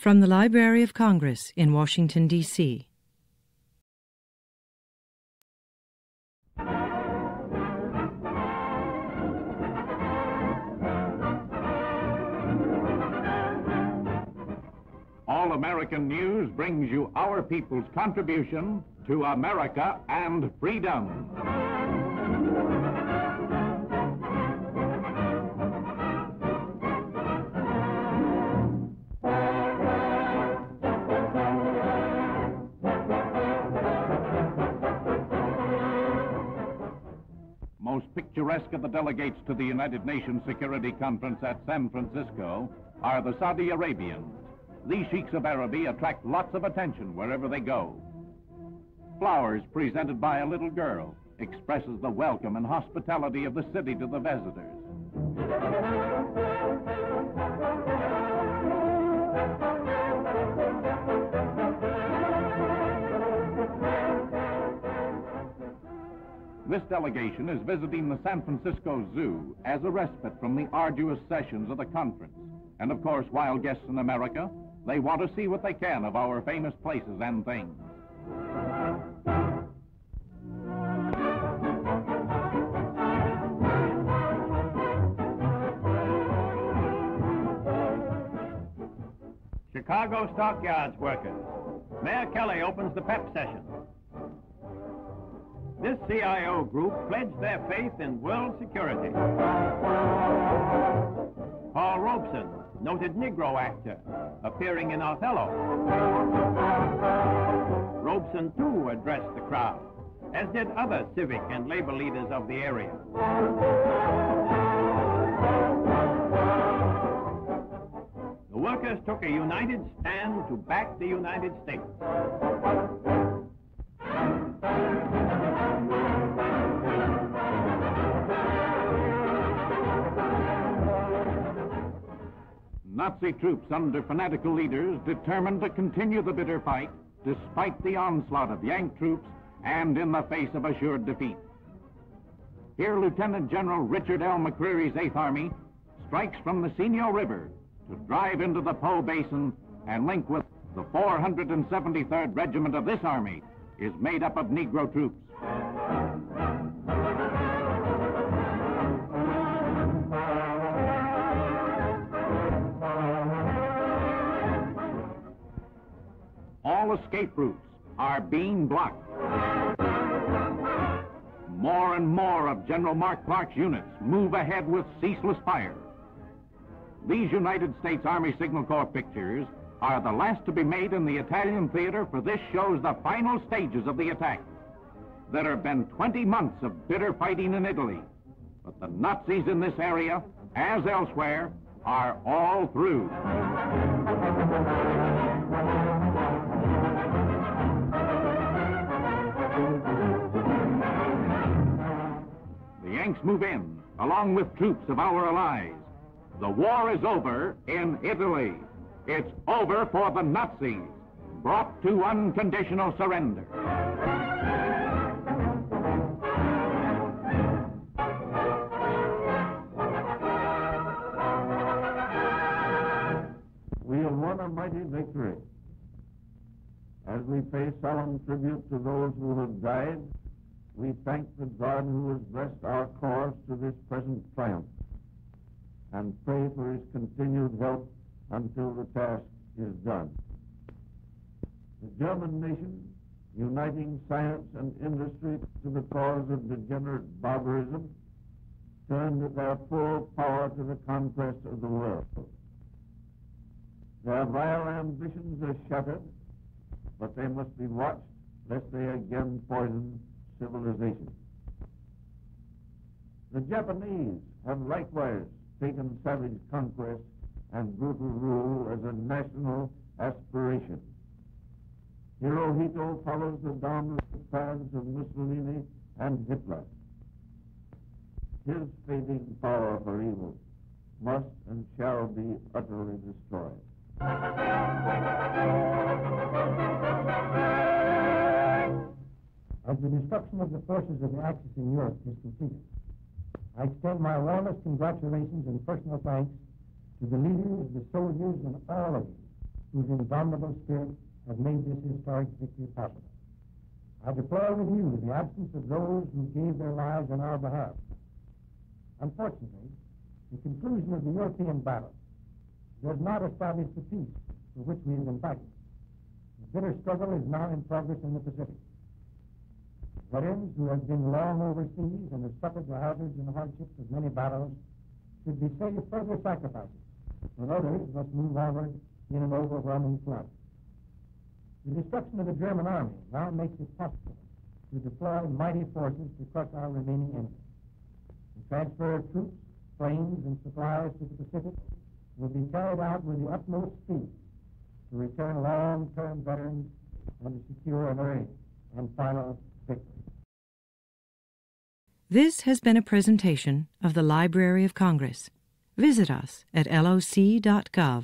From the Library of Congress in Washington, D.C. All American News brings you our people's contribution to America and freedom. Most picturesque of the delegates to the United Nations Security Conference at San Francisco are the Saudi Arabians. These sheiks of Araby attract lots of attention wherever they go. Flowers presented by a little girl expresses the welcome and hospitality of the city to the visitors. This delegation is visiting the San Francisco Zoo as a respite from the arduous sessions of the conference. And of course, while guests in America, they want to see what they can of our famous places and things. Chicago Stockyards workers. Mayor Kelly opens the PEP session. This CIO group pledged their faith in world security. Paul Robeson, noted Negro actor, appearing in Othello. Robeson, too, addressed the crowd, as did other civic and labor leaders of the area. The workers took a united stand to back the United States. Nazi troops under fanatical leaders determined to continue the bitter fight despite the onslaught of Yank troops and in the face of assured defeat. Here, Lieutenant General Richard L. McCreary's 8th Army strikes from the Senio River to drive into the Po Basin and link with the 473rd Regiment of this Army is made up of Negro troops. All escape routes are being blocked. More and more of General Mark Clark's units move ahead with ceaseless fire. These United States Army Signal Corps pictures are the last to be made in the Italian theater, for this shows the final stages of the attack. There have been 20 months of bitter fighting in Italy, but the Nazis in this area, as elsewhere, are all through. The Yanks move in, along with troops of our allies. The war is over in Italy. It's over for the Nazis, brought to unconditional surrender. We have won a mighty victory. As we pay solemn tribute to those who have died, we thank the God who has blessed our cause to this present triumph, and pray for his continued help until the task is done. The German nation, uniting science and industry to the cause of degenerate barbarism, turned their full power to the conquest of the world. Their vile ambitions are shattered, but they must be watched lest they again poison civilization. The Japanese have likewise taken savage conquest and brutal rule as a national aspiration. Hirohito follows the downward paths of Mussolini and Hitler. His fading power for evil must and shall be utterly destroyed. As the destruction of the forces of the Axis in Europe is completed, I extend my warmest congratulations and personal thanks to the leaders, the soldiers, and all of you whose indomitable spirit have made this historic victory possible. I deplore with you the absence of those who gave their lives on our behalf. Unfortunately, the conclusion of the European battle does not establish the peace for which we have been fighting. The bitter struggle is now in progress in the Pacific. Veterans who have been long overseas and have suffered the hazards and hardships of many battles should be saved further sacrifices, and others must move onward in an overwhelming flood. The destruction of the German army now makes it possible to deploy mighty forces to crush our remaining enemies. The transfer of troops, planes, and supplies to the Pacific will be carried out with the utmost speed to return long-term veterans and to secure an early and final victory. This has been a presentation of the Library of Congress. Visit us at loc.gov.